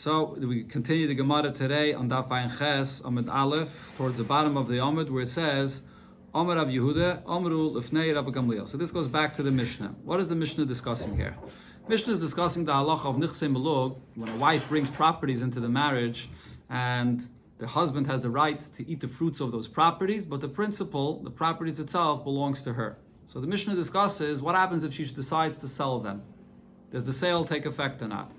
So we continue the Gemara today on Daf Ayin Ches Amud Aleph towards the bottom of the Amud where it says Amar Rav Yehuda Amru Lefnei Rabbi Gamliel. So this goes back to the Mishnah. What is the Mishnah discussing here? Mishnah is discussing the halacha of Nichsei Melug, when a wife brings properties into the marriage and the husband has the right to eat the fruits of those properties, but the principal, the properties itself, belongs to her. So the Mishnah discusses what happens if she decides to sell them. Does the sale take effect or not?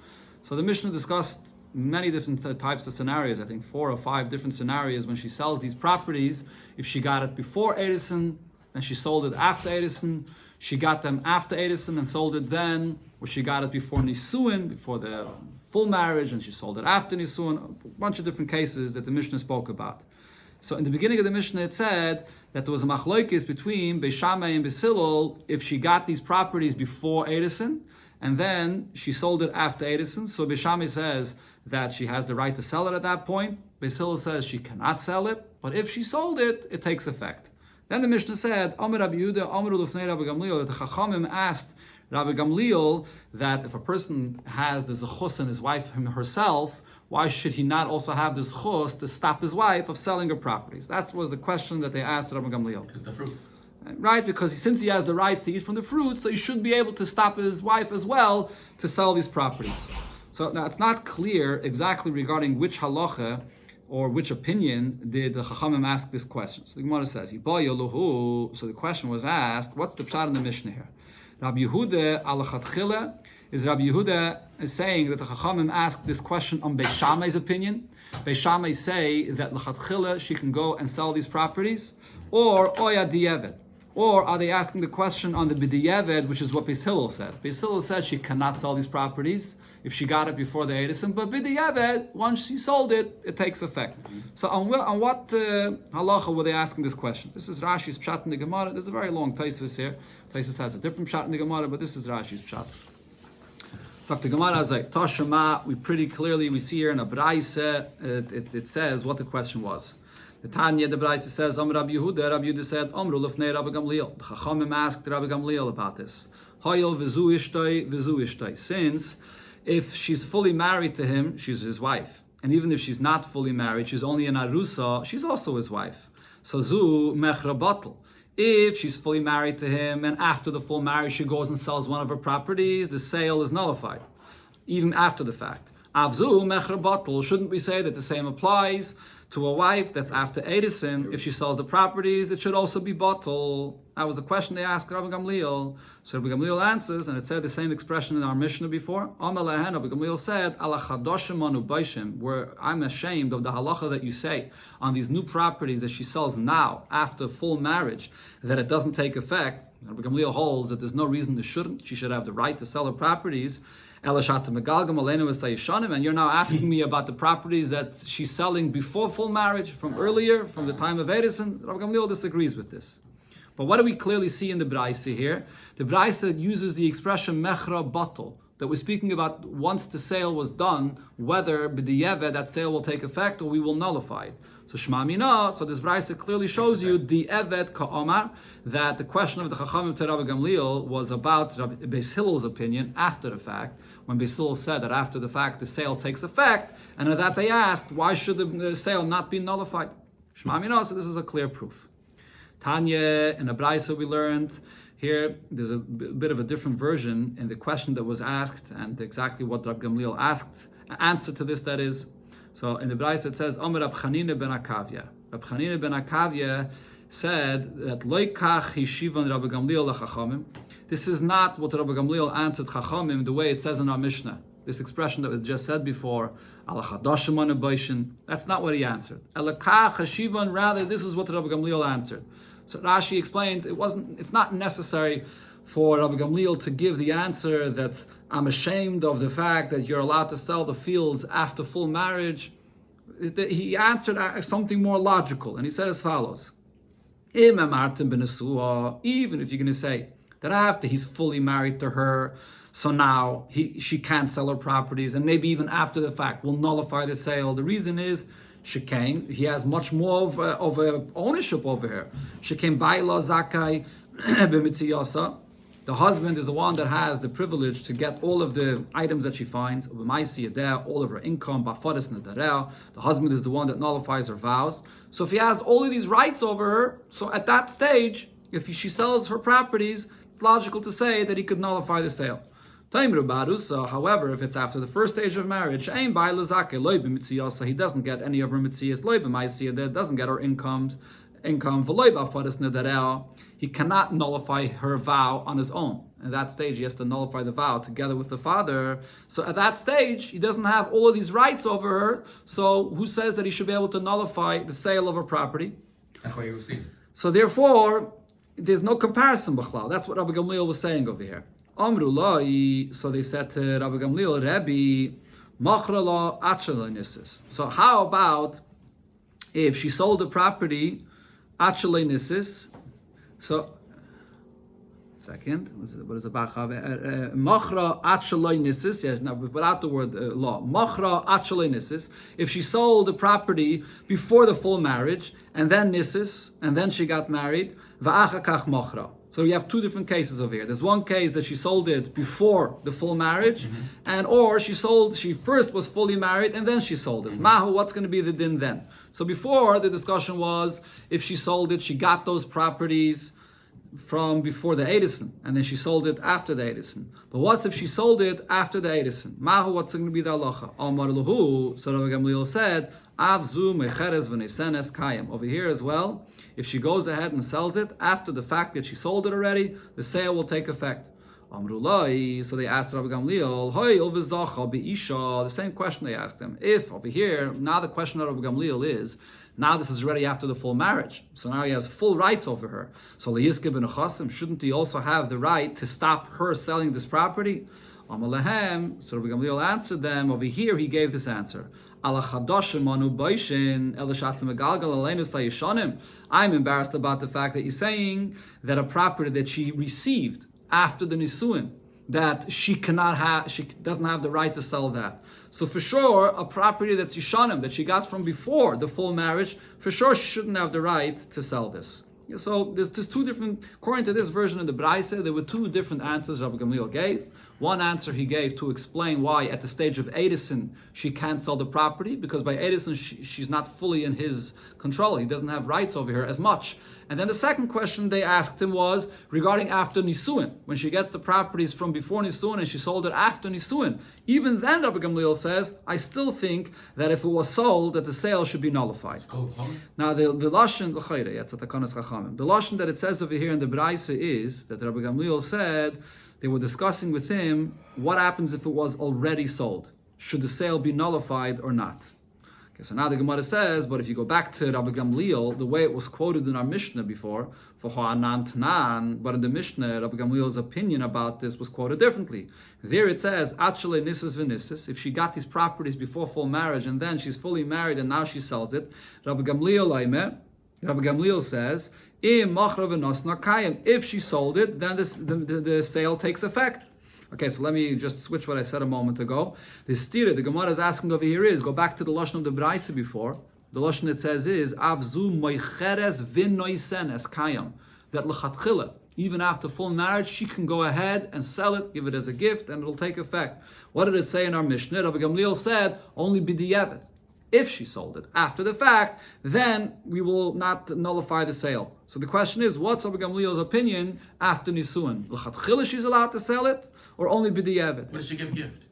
So the Mishnah discussed many different types of scenarios, I think 4 or 5 different scenarios when she sells these properties. If she got it before Edison, then she sold it after Edison. She got them after Edison and sold it then, or she got it before Nisuin, before the full marriage, and she sold it after Nisuin. A bunch of different cases that the Mishnah spoke about. So in the beginning of the Mishnah it said that there was a machlokes between Beis Shammai and Beis Hillel if she got these properties before Edison, and then she sold it after Edison. So Beis Shammai says that she has the right to sell it at that point. Beis Hillel says she cannot sell it, but if she sold it, it takes effect. Then the Mishnah said, Amar Rabbi Yehuda, Amru Lefnei Rabbi Gamliel, that the Chachamim asked Rabbi Gamliel that if a person has the zechus in his wife herself, why should he not also have the zechus to stop his wife of selling her properties? That was the question that they asked Rabbi Gamliel. Because the fruits. Right, because since he has the rights to eat from the fruits, so he should be able to stop his wife as well to sell these properties. So now it's not clear exactly regarding which halacha or which opinion did the Chachamim ask this question. So the Gemara says, so the question was asked, what's the pshat in the Mishnah here? Rabbi Yehuda alachatchila, is Rabbi Yehuda saying that the Chachamim asked this question on Beis Shammai's opinion? Beis Shammai say that lachatchila she can go and sell these properties, or oya di'eved? Or are they asking the question on the b'di'eved, which is what Beis Hillel said? Beis Hillel said she cannot sell these properties if she got it before the Edison, but b'di'eved, once she sold it, it takes effect. So on what halacha were they asking this question? This is Rashi's pshat in the Gemara. There's a very long Tosfos here. Tosfos has a different pshat in the Gemara, but this is Rashi's pshat. So the Gemara is like, Tashema, we see here in a Braise, it says what the question was. The Tanya, the Braise says, Rabbi Yehuda said, Amru Lefnei Rabbi Gamliel. The Chachamim asked Rabbi Gamliel about this. Hayol v'zu ishtoi. Since if she's fully married to him, she's his wife. And even if she's not fully married, she's only an arusa, she's also his wife. So zu mechra batel. If she's fully married to him and after the full marriage she goes and sells one of her properties, the sale is nullified, even after the fact. Avzu mechra batel. Shouldn't we say that the same applies to a wife that's after Edison? If she sells the properties, it should also be batel. That was the question they asked Rabbi Gamliel. So Rabbi Gamliel answers, and it said the same expression in our Mishnah before. Amar lehen, Rabbi Gamliel said, Ala chadoshim anu baishim, where I'm ashamed of the halacha that you say on these new properties that she sells now, after full marriage, that it doesn't take effect. Rabbi Gamliel holds that there's no reason it shouldn't. She should have the right to sell her properties. And you're now asking me about the properties that she's selling before full marriage, from earlier, from the time of Edison. Rabbi Gamliel disagrees with this. But what do we clearly see in the Braise here? The Braise uses the expression mechra batel, that we're speaking about once the sale was done, whether b'di'eved that sale will take effect or we will nullify it. So Shema Mina, so this Braise clearly shows you di'eved ka'omar, that the question of the Chachamim to Rabbi Gamliel was about Beis Hillel's opinion after the fact, when Beis Hillel said that after the fact the sale takes effect, and at that they asked, why should the sale not be nullified? Shema Mina, so this is a clear proof. Tanya, in a Braise we learned, here there's a bit of a different version in the question that was asked, and exactly what Rabbi Gamliel answer to this, that is. So in the Braise it says, Omer Rab Chanina ben Akavya. Rab Chanina ben Akavya said that Loikach Hishivan Rabbi Gamliel lachachamim. This is not what Rabbi Gamliel answered Chachamim the way it says in our Mishnah. This expression that we just said before, Ala Chadoshim anu baishim, that's not what he answered. Elakach Hishivan, rather this is what Rabbi Gamliel answered. So Rashi explains it's not necessary for Rabbi Gamliel to give the answer that I'm ashamed of the fact that you're allowed to sell the fields after full marriage. He answered something more logical, and he said as follows: even if you're going to say that after he's fully married to her, so now she can't sell her properties, and maybe even after the fact will nullify the sale. The reason is Shekain, he has much more of a ownership over her. Shekain Baila Zakai B'mitziyasa. The husband is the one that has the privilege to get all of the items that she finds, all of her income. The husband is the one that nullifies her vows. So if he has all of these rights over her, so at that stage, if she sells her properties, it's logical to say that he could nullify the sale. However, if it's after the first stage of marriage, he doesn't get any of her mitzias, doesn't get her income, he cannot nullify her vow on his own. At that stage, he has to nullify the vow together with the father. So at that stage, he doesn't have all of these rights over her. So who says that he should be able to nullify the sale of her property? So therefore, there's no comparison, b'chlal. That's what Rabbi Gamliel was saying over here. Amru Lai, so they said to Rabbi Gamliel, Rebbe, machra la achela nisis. So how about if she sold the property achela nisis? So, second, what is the bachav? Machra achela nisis. Yes, now without the word law. Machra achela nisis. If she sold the property before the full marriage and then nisis and then she got married, va'achakach machra. So we have two different cases over here. There's one case that she sold it before the full marriage, or she first was fully married and then she sold it. Mahu, what's going to be the din then? So before, the discussion was if she sold it, she got those properties from before the Edison, and then she sold it after the Edison. But what if she sold it after the Edison? Mahu, what's going to be the halacha? Amar Lahu, so Rabbi Gamliel said, Avzu mecheres v'nesenes kayim. Over here as well, if she goes ahead and sells it after the fact that she sold it already, the sale will take effect. Amrulai, so they asked Rabbi Gamliel, Hoy ulvizacha be'isha, the same question they asked him. If over here, now the question of Rabbi Gamliel is, now this is already after the full marriage, so now he has full rights over her. So leyiske ben chasim, shouldn't he also have the right to stop her selling this property? Amalahem, so Rabbi Gamliel answered them. Over here, he gave this answer. I'm embarrassed about the fact that he's saying that a property that she received after the nisuin, that she doesn't have the right to sell that. So for sure, a property that's yishanim, that she got from before the full marriage, for sure she shouldn't have the right to sell this. So there's two different, according to this version of the Braise, there were two different answers Rabbi Gamliel gave. One answer he gave to explain why at the stage of Edison she can't sell the property, because by Edison she's not fully in his control. He doesn't have rights over her as much. And then the second question they asked him was regarding after Nisuin, when she gets the properties from before Nisuin and she sold it after Nisuin. Even then, Rabbi Gamliel says, I still think that if it was sold, that the sale should be nullified. Now the lashon that it says over here in the Braise is that Rabbi Gamliel said they were discussing with him what happens if it was already sold. Should the sale be nullified or not? Okay, so now the Gemara says, but if you go back to Rabbi Gamliel, the way it was quoted in our Mishnah before, for Ha'anan Tanan, but in the Mishnah, Rabbi Gamliel's opinion about this was quoted differently. There it says, Achale Nisas V'Nisas, if she got these properties before full marriage and then she's fully married and now she sells it, Rabbi Gamliel says, if she sold it, then the sale takes effect. Okay, so let me just switch what I said a moment ago. The stira, the Gemara is asking over here is, go back to the lashon of the Braise before. The lashon it says is, Avzu moicheres v'noisenes kayam. That l'chatchila, even after full marriage, she can go ahead and sell it, give it as a gift, and it'll take effect. What did it say in our Mishnah? Rabbi Gamliel said, only b'di'evet. If she sold it after the fact, then we will not nullify the sale. So the question is, what's Rabbi Gamliel's opinion after Nisuin? L'chatchila she's allowed to sell it, or only b'di'evet? What does she give gift?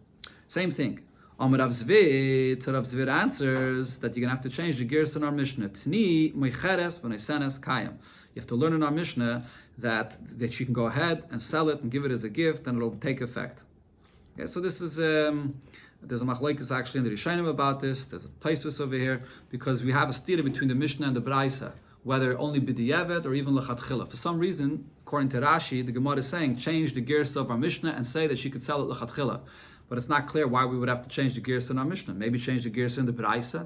Same thing. Amar Rav Zvit, so Rav Zvit answers that you're going to have to change the gears in our Mishnah. Tni moicheres v'noisenes kayam. You have to learn in our Mishnah that she can go ahead and sell it and give it as a gift, and it'll take effect. Okay, so this is... there's a machlokes actually in the Rishonim about this. There's a Tosfos over here because we have a stira between the Mishnah and the Braise, whether only b'di'evet or even l'chatchila. For some reason, according to Rashi, the Gemara is saying change the gears of our Mishnah and say that she could sell it l'chatchila. But it's not clear why we would have to change the gears in our Mishnah. Maybe change the gears in the Braise.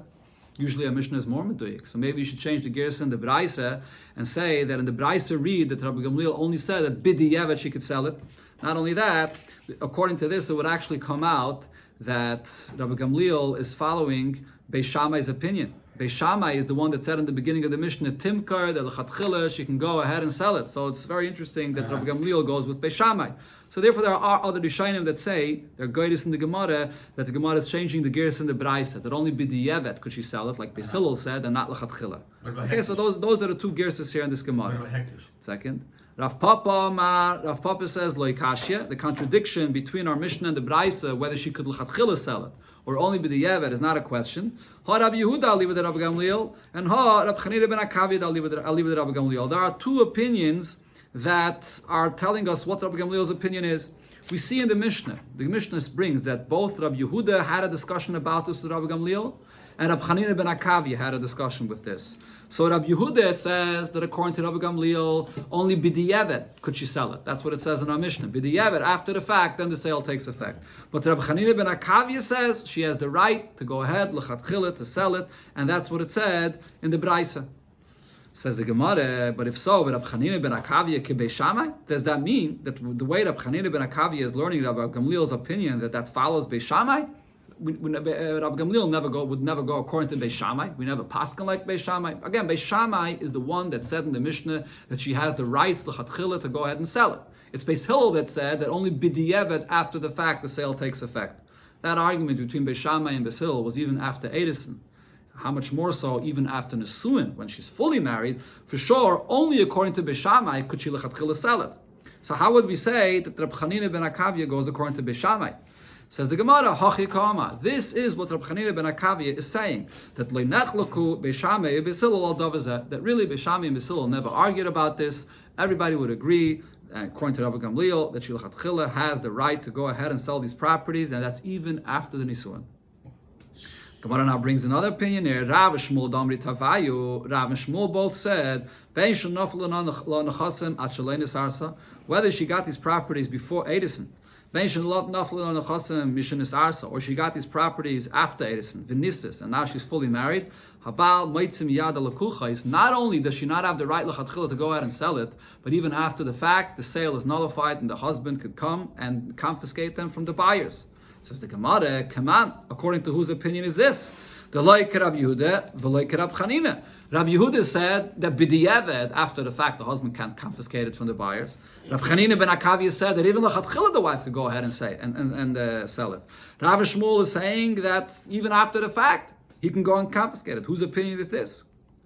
Usually a Mishnah is more meduyik. So maybe you should change the gears in the Braise and say that in the Braise read that Rabbi Gamliel only said that b'di'evet she could sell it. Not only that, according to this, it would actually come out that Rabbi Gamliel is following Beis Shammai's opinion, Beis Shammai is the one that said in the beginning of the Mishnah, Timkar, the Lechatchila, she can go ahead and sell it. So it's very interesting that Rabbi Gamliel goes with Beis Shammai. So therefore there are other Rishonim that say, there are guidance in the Gemara, that the Gemara is changing the gears in the Braisa, that only B'di'evet could she sell it, like Beis Hillel said, and not Lechatchila. Okay, so those are the two gears here in this Gemara. Second, Rav Papa says, Lo Ikashya, the contradiction between our Mishnah and the Braisa, whether she could Lechatchila sell it, or only b'di'evet is not a question. Ha Rabbi Yehuda Ali with Rabbi Gamliel, and Ha Rabbi Chanina ben Akavia Ali with Rabbi Gamliel. There are two opinions that are telling us what Rabbi Gamliel's opinion is. We see in the Mishnah brings that both Rabbi Yehuda had a discussion about this with Rabbi Gamliel, and Rabbi Chanina ben Akavia had a discussion with this. So Rabbi Yehuda says that according to Rabbi Gamliel, only b'di'evet could she sell it. That's what it says in our Mishnah. B'di'evet, after the fact, then the sale takes effect. But Rabbi Chanina ben Akavia says she has the right to go ahead, l'chatchila, to sell it, and that's what it said in the Braisa. Says the Gemara, but if so, Rabbi Chanina ben Akavia ke Beis Shammai, does that mean that the way Rabbi Chanina ben Akavia is learning Rabbi Gamliel's opinion that follows Beis Shammai? Rabbi Gamliel would never go according to Beis Shammai. We never paskin like Beis Shammai. Again, Beis Shammai is the one that said in the Mishnah that she has the rights l'chatchila to go ahead and sell it. It's Beis Hillel that said that only b'di'evet, after the fact, the sale takes effect. That argument between Beis Shammai and Beis Hillel was even after Edison. How much more so even after Nesuin, when she's fully married? For sure, only according to Beis Shammai could she l'chatchila sell it. So how would we say that Rabbi Chanina ben Akavia goes according to Beis Shammai? Says the Gemara, Hachi Kama. This is what Rabbi Chanina ben Akavia is saying, that Leinechlaku Beis Shammai and Beis Hillel al davazeh, that really Beis Shammai and Beis Hillel never argued about this. Everybody would agree, according to Rabbi Gamliel, that Shilchat Chila has the right to go ahead and sell these properties, and that's even after the Nisuin. Gemara now brings another opinion here. Rav and Shmuel Damri Tavayu. Rav and Shmuel both said, whether she got these properties before Edison, or she got these properties after Edison, Venisis, and now she's fully married. Not only does she not have the right l'chatchila to go ahead and sell it, but even after the fact, the sale is nullified and the husband could come and confiscate them from the buyers. Says the Gemara, come on, according to whose opinion is this? The like Rabbi Yehuda, the like Rabbi Chanina. Rabbi Yehuda said that b'di'evet, after the fact, the husband can't confiscate it from the buyers. Rabbi Chanina ben Akavia said that even l'chatchila the wife could go ahead and say and sell it. Rav Shmuel is saying that even after the fact, he can go and confiscate it. Whose opinion is this?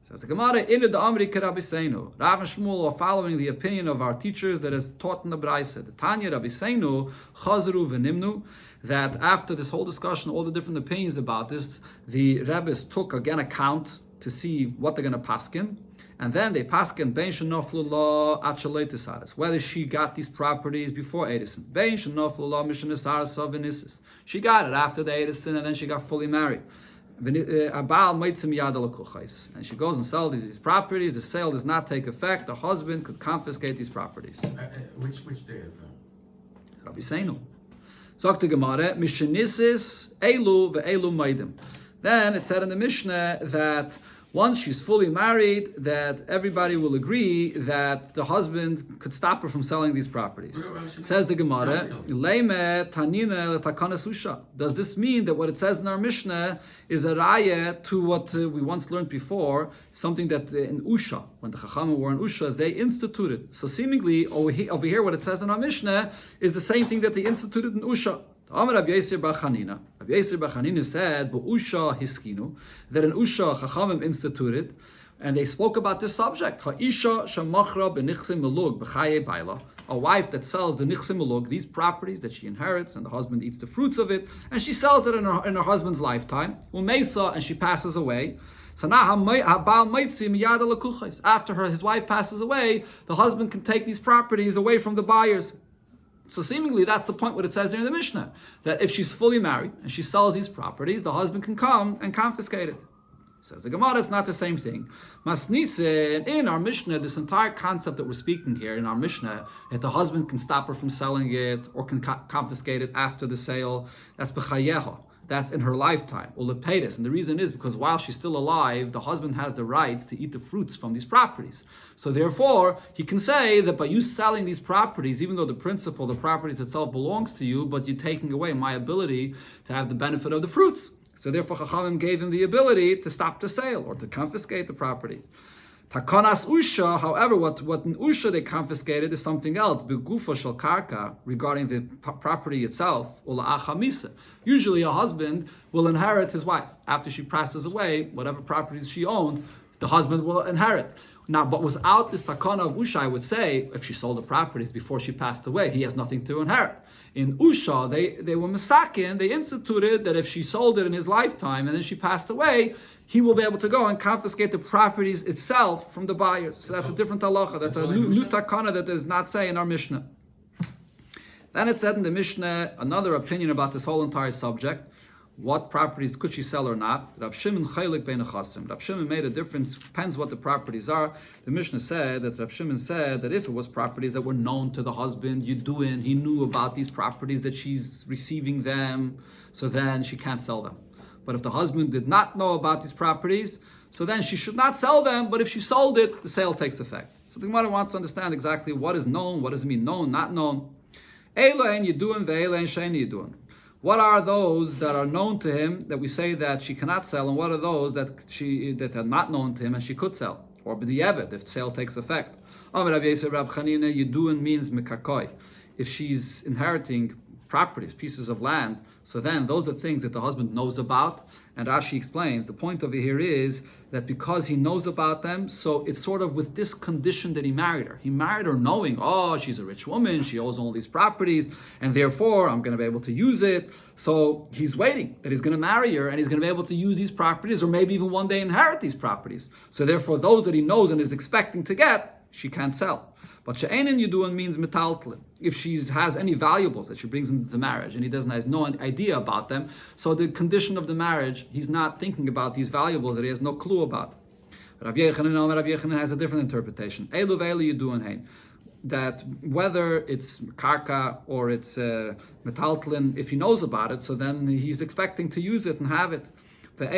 Says the Gemara, Inu the Amri Rabbi Seinu. Rav and Shmuel are following the opinion of our teachers that is taught in the Braisa. The Tanya Rabbi Seinu, Chazru v'nimnu, that after this whole discussion, all the different opinions about this, the Rebbes took again account to see what they're going to paskin, and then they paskin bein shenoflu la achalei tisaris, whether she got these properties before Edison. Bein shenoflu la mishenesaris venisis. She got it after the Edison, and then she got fully married. And she goes and sells these properties. The sale does not take effect. The husband could confiscate these properties. Which day is that? Rabbi Seinu. Zok the Gemara, Mishenisis Elu ve'elu maidim. Then it said in the Mishnah that once she's fully married, that everybody will agree that the husband could stop her from selling these properties. Says the Gemara, Leime tanina takanas usha. Does this mean that what it says in our Mishnah is a raya to what we once learned before, something that in Usha, when the Chachamim were in Usha, they instituted. So seemingly over here what it says in our Mishnah is the same thing that they instituted in Usha. Amar Rabbi Yosef bar Chanina. Rabbi Yosef bar Chanina said, "B'usha hiskinu," that in Usha Chachamim instituted, and they spoke about this subject. Ha'isha shemachra b'nichsim melug b'chaye baila. A wife that sells the nichsim melug, these properties that she inherits, and the husband eats the fruits of it, and she sells it in her husband's lifetime. Umeisa, and she passes away. So now, after his wife passes away, the husband can take these properties away from the buyers. So seemingly that's the point what it says here in the Mishnah, that if she's fully married and she sells these properties, the husband can come and confiscate it. Says the Gemara, it's not the same thing. Masnise, in our Mishnah, this entire concept that we're speaking here in our Mishnah, that the husband can stop her from selling it or can confiscate it after the sale, that's b'chayeha. That's in her lifetime, ulepedes. And the reason is because while she's still alive, the husband has the rights to eat the fruits from these properties. So therefore, he can say that by you selling these properties, even though the principle, the properties itself belongs to you, but you're taking away my ability to have the benefit of the fruits. So therefore, Chachamim gave him the ability to stop the sale or to confiscate the properties. Takanas Usha, however, what in Usha they confiscated is something else. Begufa shel karka, regarding the property itself. Ula achamisa. Usually a husband will inherit his wife. After she passes away, whatever properties she owns, the husband will inherit. Now, but without this takana of Usha, I would say, if she sold the properties before she passed away, he has nothing to inherit. In Usha, they were masakin, they instituted that if she sold it in his lifetime and then she passed away, he will be able to go and confiscate the properties itself from the buyers. So that's a different halacha. That's a new takana that does not say in our Mishnah. Then it said in the Mishnah, another opinion about this whole entire subject. What properties could she sell or not? Rab Shimon chaylik bein achasim. Rab Shimon made a difference, depends what the properties are. The Mishnah said that Rab Shimon said that if it was properties that were known to the husband, Yeduin, he knew about these properties, that she's receiving them, so then she can't sell them. But if the husband did not know about these properties, so then she should not sell them, but if she sold it, the sale takes effect. So the Gemara wants to understand exactly what is known, what does it mean known, not known. Eila ein Yeduin ve'eila ein she'ein Yeduin. What are those that are known to him that we say that she cannot sell, and what are those that are not known to him and she could sell? Or b'di'evet, if sale takes effect. Rab Chanina, Yeduin means mekakoi. If she's inheriting properties, pieces of land, so then those are things that the husband knows about. And Rashi explains, the point over here is that because he knows about them, so it's sort of with this condition that he married her. He married her knowing, oh, she's a rich woman, she owes all these properties, and therefore I'm going to be able to use it. So he's waiting that he's going to marry her and he's going to be able to use these properties, or maybe even one day inherit these properties. So therefore those that he knows and is expecting to get, she can't sell. But she'einin Yeduin means metaltlin. If she has any valuables that she brings into the marriage and he has no idea about them, so the condition of the marriage, he's not thinking about these valuables that he has no clue about. Rabbi Yechanan has a different interpretation. Eilu ve'eilu Yeduin hein. That whether it's karka or it's metaltlin, if he knows about it, so then he's expecting to use it and have it. But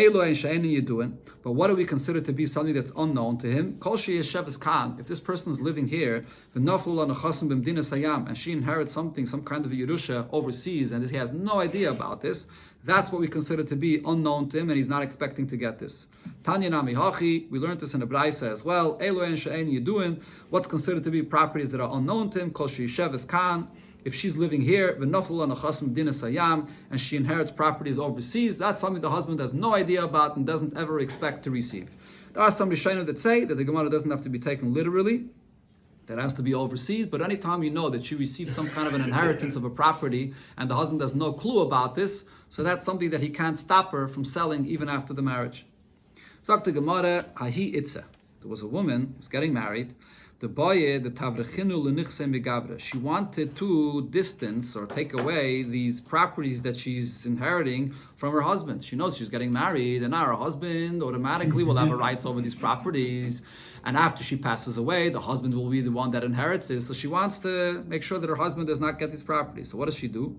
what do we consider to be something that's unknown to him? If this person is living here, and she inherits something, some kind of a Yerusha overseas, and he has no idea about this, that's what we consider to be unknown to him, and he's not expecting to get this. Tanya Nami Hachi, we learned this in the Braisa as well. What's considered to be properties that are unknown to him? If she's living here, and she inherits properties overseas, that's something the husband has no idea about and doesn't ever expect to receive. There are some Rishonim that say that the Gemara doesn't have to be taken literally, that has to be overseas, but anytime you know that she received some kind of an inheritance of a property and the husband has no clue about this, so that's something that he can't stop her from selling even after the marriage. Sagt the Gemara, Hahi Itze. There was a woman who was getting married. The boye, the tavrechinu lenichse megavre. She wanted to distance or take away these properties that she's inheriting from her husband. She knows she's getting married, and now her husband automatically will have rights over these properties. And after she passes away, the husband will be the one that inherits it. So she wants to make sure that her husband does not get these properties. So what does she do?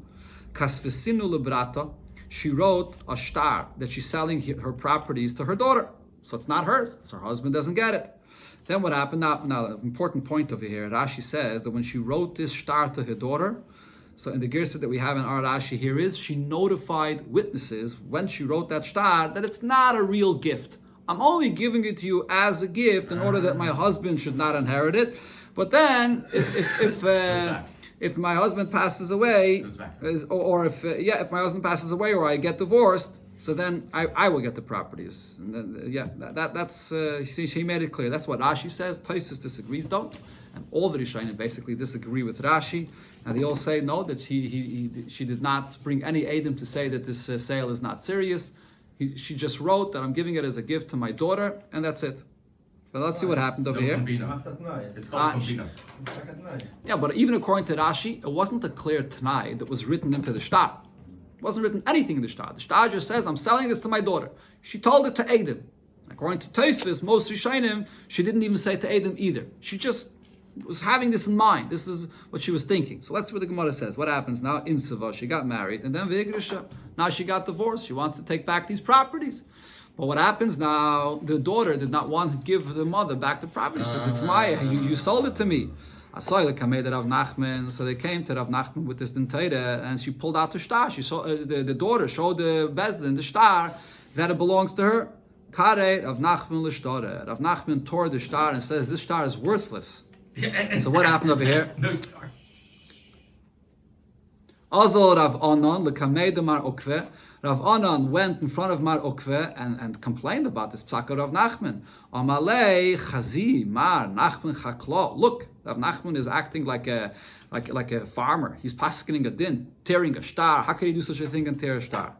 Kasvesinu lebrata. She wrote a shtar that she's selling her properties to her daughter. So it's not hers. So her husband doesn't get it. Then what happened? Now, an important point over here. Rashi says that when she wrote this shtar to her daughter, so in the girsa that we have in our Rashi here is, she notified witnesses when she wrote that shtar that it's not a real gift. I'm only giving it to you as a gift in order that my husband should not inherit it. But then, if my husband passes away, or if my husband passes away or I get divorced, so then I will get the properties. And then, that's he made it clear. That's what Rashi says. Tosfos disagrees though, and all the Rishonim basically disagree with Rashi, and they all say no, that she did not bring any edim to say that this sale is not serious. She just wrote that I'm giving it as a gift to my daughter, and that's it. So let's see what happened over here. It's called kombina. Yeah, but even according to Rashi, it wasn't a clear Tanai that was written into the shtar. It wasn't written anything in the shtar. The shtar just says, I'm selling this to my daughter. She told it to Adam. According to Tosfos, most Rishonim, she didn't even say to Adam either. She just was having this in mind. This is what she was thinking. So that's what the Gemara says. What happens now? In Seva, she got married, and then Vigrisha. Now she got divorced. She wants to take back these properties. But what happens now? The daughter did not want to give the mother back the property. She says, it's my, you sold it to me. Rav Nachman. So they came to Rav Nachman with this dentaida, and she pulled out the star. She saw the daughter showed the bezdin the star that it belongs to her. Kare Rav Nachman l'shtara. Rav Nachman tore the star and says this star is worthless. So what happened over here? No star. Azal Rav Anan l'kamei de Mar Ukve. Rav Anan went in front of Mar Ukve and complained about this psak of Rav Nachman. Amalei chazi Mar Nachman chaklo. Look, Rav Nachman is acting like a farmer. He's paskening a din, tearing a star. How can he do such a thing and tear a star?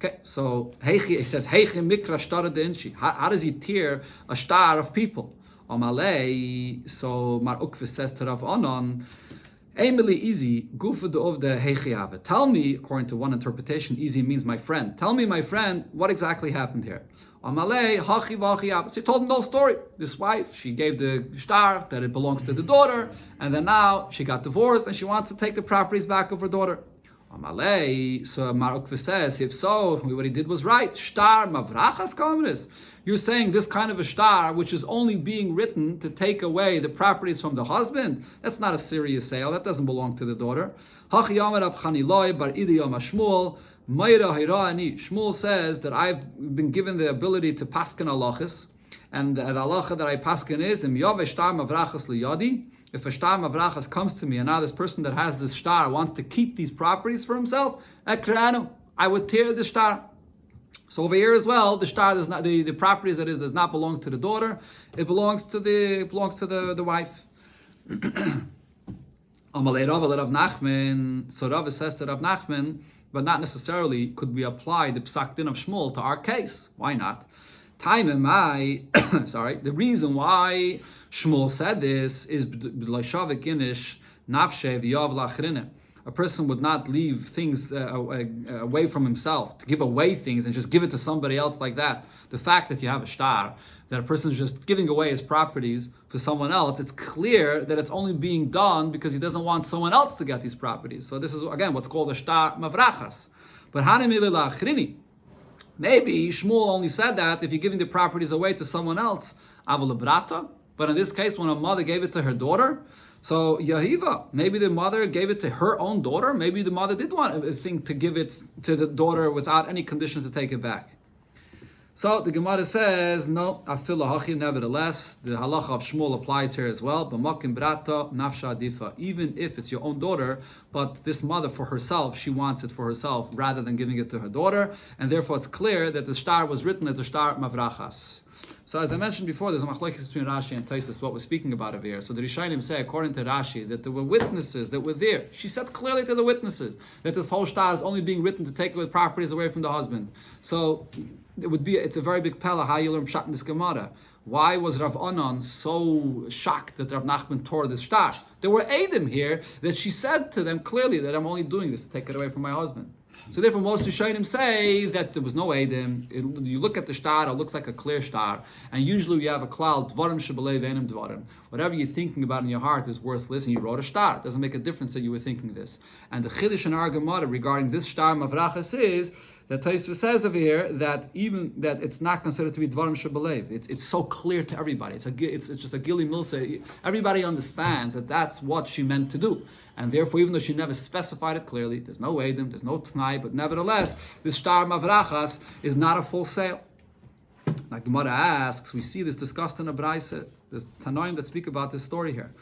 Okay, so he says heichi mikra star dinchi. How does he tear a star of people? Amalei. So Mar Ukve says to Rav Anan, Emily easy, gufud of the heichiyave. Tell me, according to one interpretation, easy means my friend. Tell me, my friend, what exactly happened here? Amalei hachi v'achiyave. So he told him the whole story. This wife, she gave the star that it belongs to the daughter, and then now she got divorced and she wants to take the properties back of her daughter. Amalei. So Mar Ukve says, if so, what he did was right. Star mavrachas kamris. You're saying this kind of a star, which is only being written to take away the properties from the husband, that's not a serious sale. That doesn't belong to the daughter. Shmuel says that I've been given the ability to paskin halachas, and the halacha that I paskin is if a star mavrachas comes to me, and now this person that has this star wants to keep these properties for himself, I would tear the star. So over here as well, the star does not the properties that is does not belong to the daughter. It belongs to the wife. Amalei Rav Rav Nachman. So Rav says to Rav Nachman, but not necessarily could we apply the psak din of Shmuel to our case. Why not? The reason why Shmuel said this is a person would not leave things away from himself, to give away things and just give it to somebody else like that. The fact that you have a star, that a person is just giving away his properties for someone else, it's clear that it's only being done because he doesn't want someone else to get these properties. So this is, again, what's called a star mavrachas. But maybe Shmuel only said that if you're giving the properties away to someone else, but in this case, when a mother gave it to her daughter, so Yahiva, maybe the mother gave it to her own daughter. Maybe the mother did want a thing to give it to the daughter without any condition to take it back. So the Gemara says, no, afilahachi, nevertheless, the halacha of Shmuel applies here as well. B'makim brata nafsha adifa. Even if it's your own daughter, but this mother for herself, she wants it for herself rather than giving it to her daughter, and therefore it's clear that the star was written as a star mavrachas. So as I mentioned before, there's a machlokes between Rashi and Tosfos, what we're speaking about over here. So the Rishonim say, according to Rashi, that there were witnesses that were there. She said clearly to the witnesses that this whole star is only being written to take away properties away from the husband. So it's a very big pella how you learn pshat in this Gemara. Why was Rav Anan so shocked that Rav Nachman tore this star? There were Eidim here that she said to them clearly that I'm only doing this to take it away from my husband. So therefore, most Rishonim say that there was no Eidim. You look at the star, it looks like a clear star. And usually you have a cloud, Dvarim Shebelev Einim Dvarim. Whatever you're thinking about in your heart is worthless, and you wrote a star. It doesn't make a difference that you were thinking this. And the Chiddush in our Gemara regarding this star Mavrachas is that Tosfos says over here that even that it's not considered to be Dvarim Shebelev. It's so clear to everybody. It's just a Gili Milsa. Everybody understands that that's what she meant to do. And therefore, even though she never specified it clearly, there's no Eidim, there's no Tnai, but nevertheless, this star Mavrachas is not a full sale. Like Gemara asks, we see this discussed in a Braisa. There's Tanoim that speak about this story here.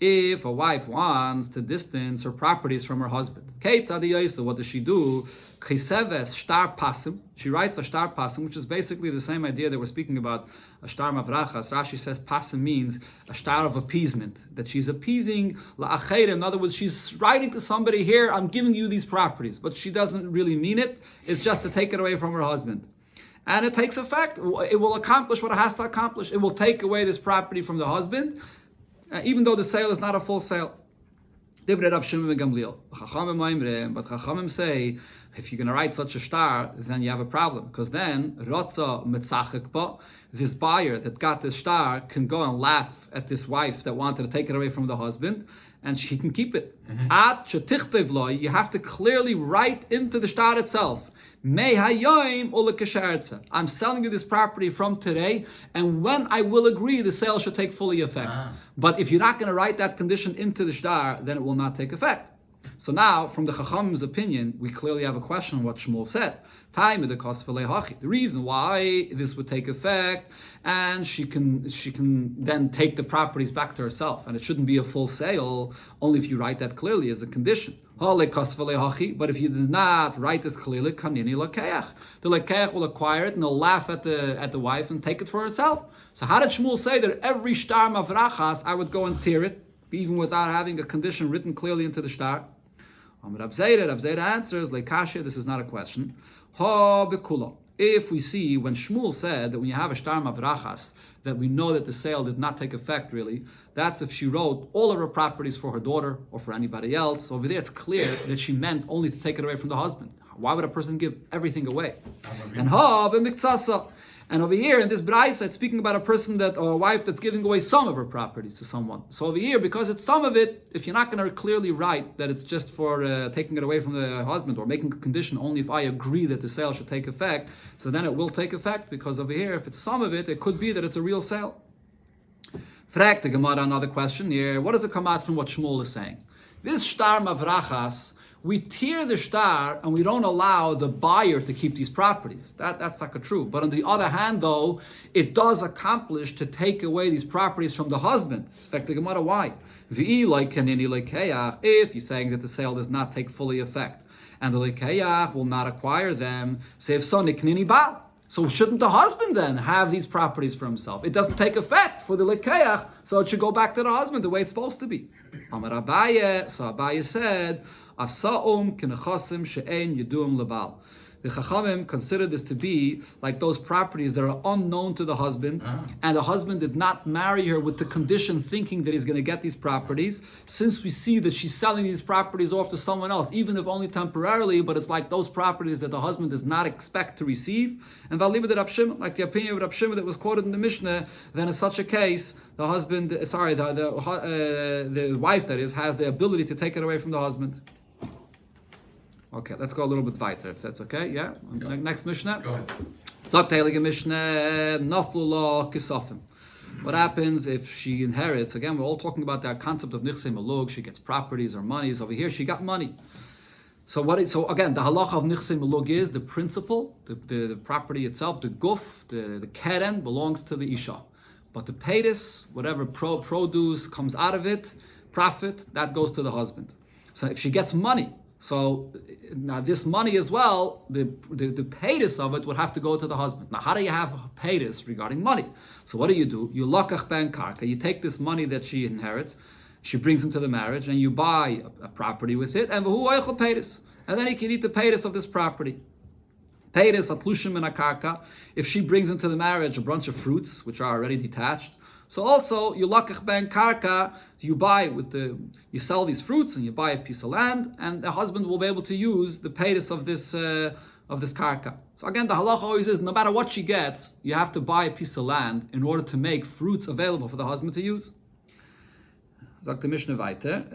If a wife wants to distance her properties from her husband, what does she do? She writes a shtar pasim, which is basically the same idea that we're speaking about, a shtar mavrachas. Rashi says pasim means a shtar of appeasement, that she's appeasing la'achayim. In other words, she's writing to somebody here, I'm giving you these properties, but she doesn't really mean it. It's just to take it away from her husband. And it takes effect. It will accomplish what it has to accomplish. It will take away this property from the husband, even though the sale is not a full sale. But Chachamim say, if you're going to write such a star, then you have a problem. Because then, this buyer that got this star can go and laugh at this wife that wanted to take it away from the husband, and she can keep it. You have to clearly write into the star itself, I'm selling you this property from today, and when I will agree, the sale should take fully effect. But if you're not going to write that condition into the shtar, then it will not take effect. So now, from the Chacham's opinion, we clearly have a question on what Shmuel said. The reason why this would take effect, and she can then take the properties back to herself, and it shouldn't be a full sale, only if you write that clearly as a condition. But if you did not write this clearly, the lekeach will acquire it and they'll laugh at the wife and take it for herself. So how did Shmuel say that every shtar mavrachas I would go and tear it, even without having a condition written clearly into the shtar? Rab Zera answers, lekashia, this is not a question. Ha bekulo. If we see when Shmuel said that when you have a shtar mavrachas, that we know that the sale did not take effect really, that's if she wrote all of her properties for her daughter or for anybody else. Over there it's clear that she meant only to take it away from the husband. Why would a person give everything away? And ha b'miktsasa. And over here in this brayso, it's speaking about a person or a wife that's giving away some of her properties to someone. So over here, because it's some of it, if you're not going to clearly write that it's just for taking it away from the husband or making a condition only if I agree that the sale should take effect, so then it will take effect, because over here, if it's some of it, it could be that it's a real sale. Frag the Gemara another question here. What does it come out from what Shmuel is saying? This shtar mavrachas, we tear the shtar and we don't allow the buyer to keep these properties. That's not true. But on the other hand, though, it does accomplish to take away these properties from the husband. In fact, the Gemara, why? If he's saying that the sale does not take fully effect, and the lekeach will not acquire them, so shouldn't the husband then have these properties for himself? It doesn't take effect for the lekeach, so it should go back to the husband the way it's supposed to be. Amar Abaye, so Abaye said, the Chachamim consider this to be like those properties that are unknown to the husband, and the husband did not marry her with the condition thinking that he's going to get these properties. Since we see that she's selling these properties off to someone else, even if only temporarily, but it's like those properties that the husband does not expect to receive. And like the opinion of Rab Shimon that was quoted in the Mishnah, then in such a case, the wife that is has the ability to take it away from the husband. Okay, let's go a little bit weiter, if that's okay. Yeah? Okay. Next Mishnah. Go ahead. Heilige Mishnah, Naflula Kisofim. What happens if she inherits? Again, we're all talking about that concept of Nichsei Malug. She gets properties or monies. Over here, she got money. So again, the halacha of Nichsei Malug is the principal, the property itself, the guf, the keren belongs to the isha. But the paytis, whatever produce comes out of it, profit, that goes to the husband. So if she gets money, so now this money as well, the paytis of it would have to go to the husband. Now how do you have paytis regarding money? So what do? You lakach ben karka, you take this money that she inherits, she brings into the marriage, and you buy a property with it, and v'hu oichel paytis, and then he can eat the paytis of this property. Paytis atlushim min akarka, if she brings into the marriage a bunch of fruits which are already detached. So also, you lakach ben karka, you sell these fruits and you buy a piece of land, and the husband will be able to use the paytis of this karka. So again, the halacha always is, no matter what she gets, you have to buy a piece of land in order to make fruits available for the husband to use. Sagt the Mishnah weiter,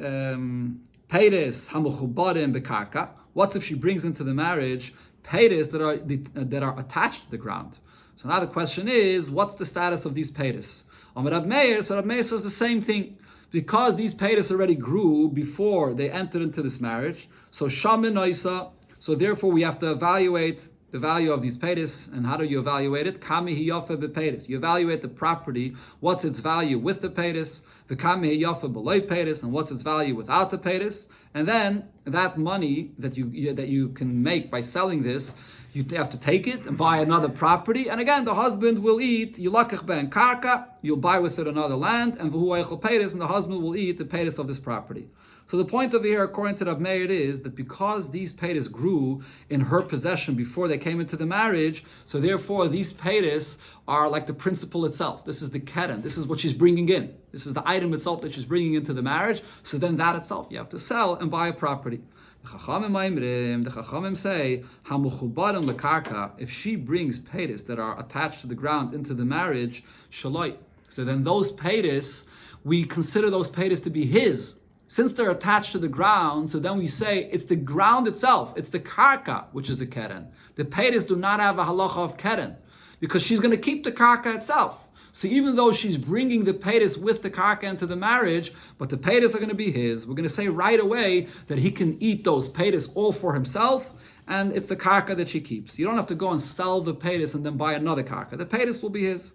paytis hamuchubarim bekarka. What if she brings into the marriage paytis that are attached to the ground? So now the question is, what's the status of these paytis? Rab Meir says the same thing. Because these paytis already grew before they entered into this marriage, so shamin noisa, so therefore we have to evaluate the value of these paytis. And how do you evaluate it? Kami hiyafa bepaytis. You evaluate the property, what's its value with the paytis, the kami hiyafa below paytis, and what's its value without the paytis. And then that money that you can make by selling this, you have to take it and buy another property, and again the husband will eat yilakach ben karka. You'll buy with it another land, and v'hu eichel peiris, and the husband will eat the peiris of this property. So the point over here, according to Rab Meir, is that because these peiris grew in her possession before they came into the marriage, so therefore these peiris are like the principle itself. This is the keren. This is what she's bringing in. This is the item itself that she's bringing into the marriage. So then that itself you have to sell and buy a property. The Chachamim say, Hamuchubarim lekarka, if she brings peitis that are attached to the ground into the marriage, shaloi. So then those peitis, we consider those peitis to be his, Since they're attached to the ground, so then we say it's the ground itself, it's the karka, which is the keren. The peiros do not have a halacha of keren, because she's going to keep the karka itself. So even though she's bringing the peiros with the karka into the marriage, but the peiros are going to be his, we're going to say right away that he can eat those peiros all for himself, and it's the karka that she keeps. You don't have to go and sell the peiros and then buy another karka. The peiros will be his.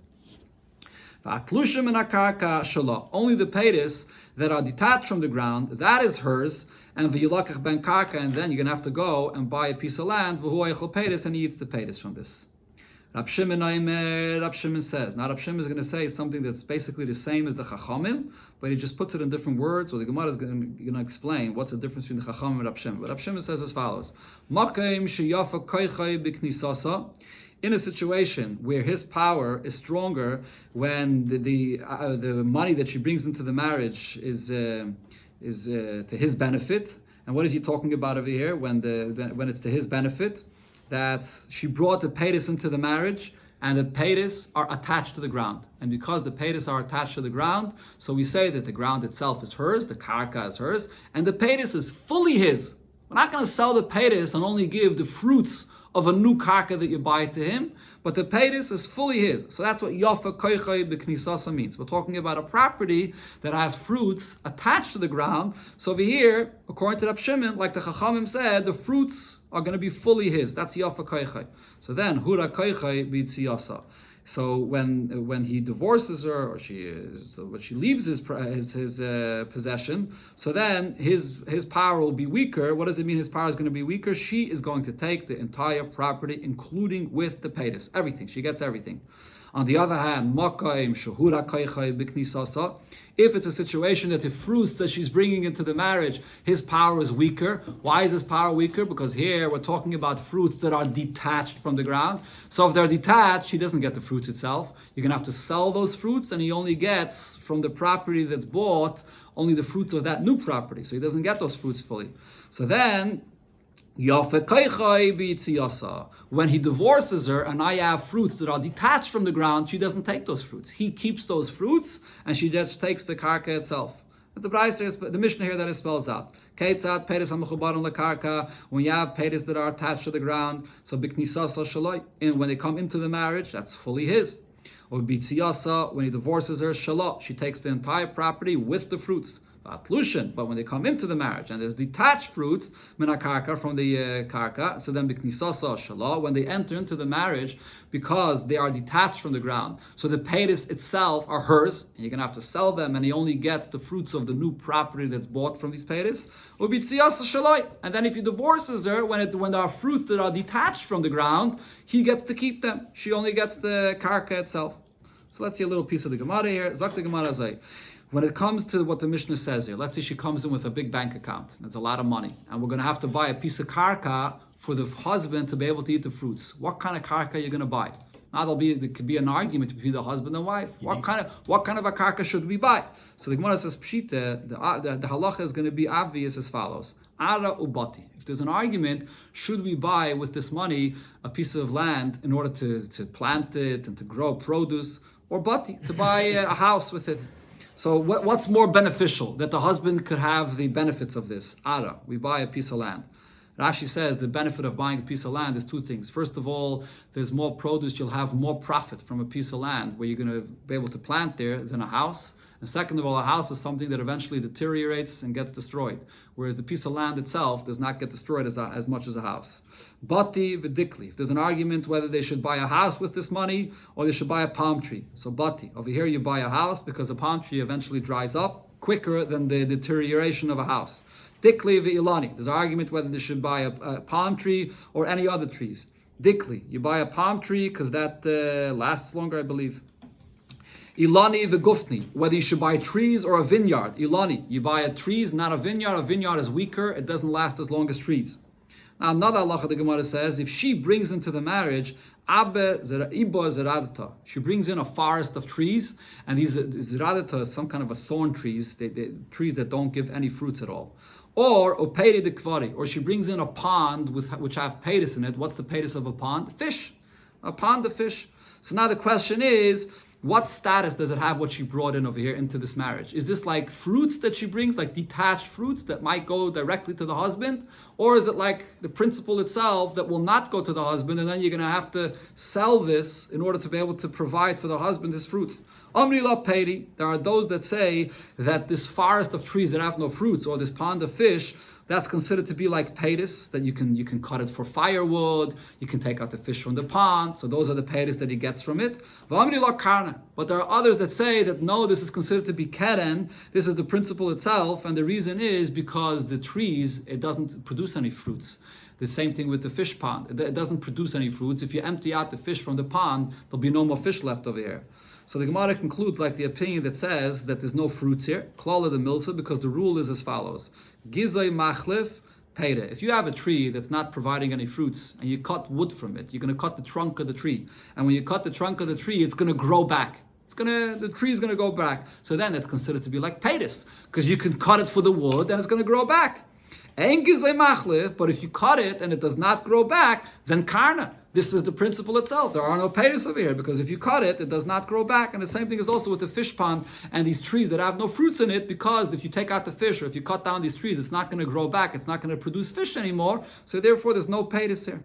Only the peiros that are detached from the ground, that is hers, and v'yilakach ben karka, and then you're going to have to go and buy a piece of land, v'hu eichel peiros, and he eats the peiros from this. Rab Shimon says, now Rab Shimon is going to say something that's basically the same as the Chachamim, but he just puts it in different words, so the Gemara is going to explain what's the difference between the Chachamim and Rab Shimon. But Rab Shimon says as follows, in a situation where his power is stronger when the money that she brings into the marriage is to his benefit, and what is he talking about over here when it's to his benefit? That she brought the peiros into the marriage, and the peiros are attached to the ground. And because the peiros are attached to the ground, so we say that the ground itself is hers, the karka is hers, and the peiros is fully his. We're not going to sell the peiros and only give the fruits of a new karka that you buy to him, but the peiros is fully his. So that's what yafa koichai b'knisasa means. We're talking about a property that has fruits attached to the ground. So over here, according to Rab Shimon, like the Chachamim said, the fruits are going to be fully his. That's yafa koichai. So then hura koichai b'tziyasa. So when he divorces her, or she leaves his possession, so then his power will be weaker. What does it mean? His power is going to be weaker. She is going to take the entire property, including with the peiros, everything. She gets everything. On the other hand, if it's a situation that the fruits that she's bringing into the marriage, his power is weaker. Why is his power weaker? Because here we're talking about fruits that are detached from the ground. So if they're detached, she doesn't get the fruits itself. You're going to have to sell those fruits, and he only gets from the property that's bought only the fruits of that new property. So he doesn't get those fruits fully. So then, when he divorces her and I have fruits that are detached from the ground, she doesn't take those fruits. He keeps those fruits and she just takes the karka itself. But the Mishnah here that it spells out. When you have peiros that are attached to the ground, so and when they come into the marriage, that's fully his. Or when he divorces her, she takes the entire property with the fruits. But when they come into the marriage and there's detached fruits minakarka from the karka, so then b'knisasa shala, when they enter into the marriage, because they are detached from the ground, so the peiros itself are hers, and you're gonna have to sell them, and he only gets the fruits of the new property that's bought from these peiros. And then if he divorces her, when there are fruits that are detached from the ground, he gets to keep them. She only gets the karka itself. So let's see a little piece of the Gemara here. Zak the Gemara zay. When it comes to what the Mishnah says here, let's say she comes in with a big bank account. That's a lot of money. And we're going to have to buy a piece of karka for the husband to be able to eat the fruits. What kind of karka are you going to buy? Now there could be an argument between the husband and wife. What kind of a karka should we buy? So the Gemara says, Pshita, the halacha is going to be obvious as follows. Ara ubati. If there's an argument, should we buy with this money a piece of land in order to plant it and to grow produce? Or bati, to buy a house with it? So what's more beneficial? That the husband could have the benefits of this. Ara, we buy a piece of land. Rashi says the benefit of buying a piece of land is two things. First of all, there's more produce, you'll have more profit from a piece of land where you're going to be able to plant there than a house. And second of all, a house is something that eventually deteriorates and gets destroyed, whereas the piece of land itself does not get destroyed as much as a house. Bati v'dikli. If there's an argument whether they should buy a house with this money or they should buy a palm tree. So bati, over here you buy a house because a palm tree eventually dries up quicker than the deterioration of a house. Dikli v'ilani. There's an argument whether they should buy a palm tree or any other trees. Dikli, you buy a palm tree because that lasts longer, I believe. Ilani v'gufni, whether you should buy trees or a vineyard. Ilani, you buy a trees, not a vineyard. A vineyard is weaker, it doesn't last as long as trees. Now another halacha the Gemara says, if she brings into the marriage, she brings in a forest of trees, and these zeradata is some kind of a thorn trees, trees that don't give any fruits at all. Or operi de kvari, or she brings in a pond which have peiros in it. What's the peiros of a pond? Fish. A pond of fish. So now the question is, what status does it have what she brought in over here into this marriage? Is this like fruits that she brings, like detached fruits that might go directly to the husband? Or is it like the principle itself that will not go to the husband, and then you're going to have to sell this in order to be able to provide for the husband his fruits? Omri la peri, there are those that say that this forest of trees that have no fruits, or this pond of fish, that's considered to be like peiris, that you can cut it for firewood, you can take out the fish from the pond, so those are the peiris that he gets from it. V'amri la karna, but there are others that say that no, this is considered to be keren, this is the principle itself, and the reason is because the trees, it doesn't produce any fruits. The same thing with the fish pond, it doesn't produce any fruits. If you empty out the fish from the pond, there'll be no more fish left over here. So the Gemara concludes like the opinion that says that there's no fruits here, klala the milsa, because the rule is as follows. Gizay machlif peire. If you have a tree that's not providing any fruits and you cut wood from it, you're going to cut the trunk of the tree. And when you cut the trunk of the tree, it's going to grow back. The tree is going to go back. So then it's considered to be like peiris, because you can cut it for the wood and it's going to grow back. But if you cut it and it does not grow back, then karna. This is the principle itself. There are no peiros over here, because if you cut it, it does not grow back. And the same thing is also with the fish pond and these trees that have no fruits in it, because if you take out the fish or if you cut down these trees, it's not going to grow back. It's not going to produce fish anymore. So therefore, there's no peiros here.